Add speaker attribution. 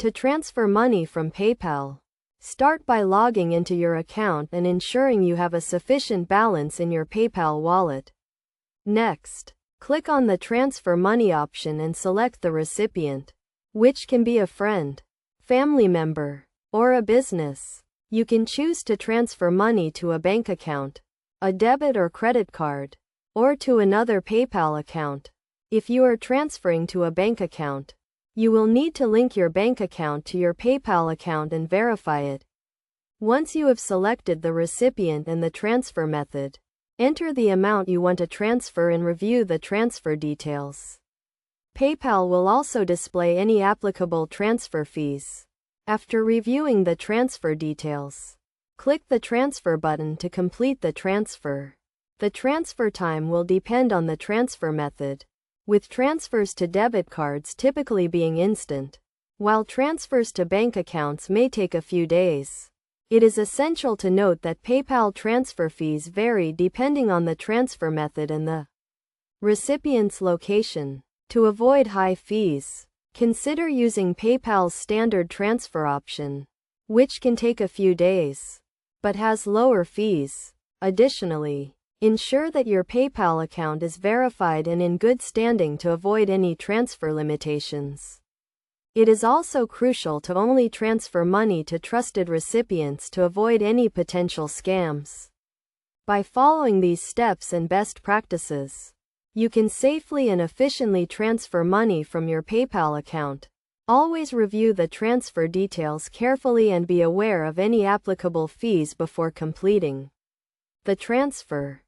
Speaker 1: To transfer money from PayPal, start by logging into your account and ensuring you have a sufficient balance in your PayPal wallet. Next, click on the Transfer Money option and select the recipient, which can be a friend, family member, or a business. You can choose to transfer money to a bank account, a debit or credit card, or to another PayPal account. If you are transferring to a bank account, you will need to link your bank account to your PayPal account and verify it. Once you have selected the recipient and the transfer method, enter the amount you want to transfer and review the transfer details. PayPal will also display any applicable transfer fees. After reviewing the transfer details, click the Transfer button to complete the transfer. The transfer time will depend on the transfer method, with transfers to debit cards typically being instant, while transfers to bank accounts may take a few days. It is essential to note that PayPal transfer fees vary depending on the transfer method and the recipient's location. To avoid high fees, consider using PayPal's standard transfer option, which can take a few days, but has lower fees. Additionally, ensure that your PayPal account is verified and in good standing to avoid any transfer limitations. It is also crucial to only transfer money to trusted recipients to avoid any potential scams. By following these steps and best practices, you can safely and efficiently transfer money from your PayPal account. Always review the transfer details carefully and be aware of any applicable fees before completing the transfer.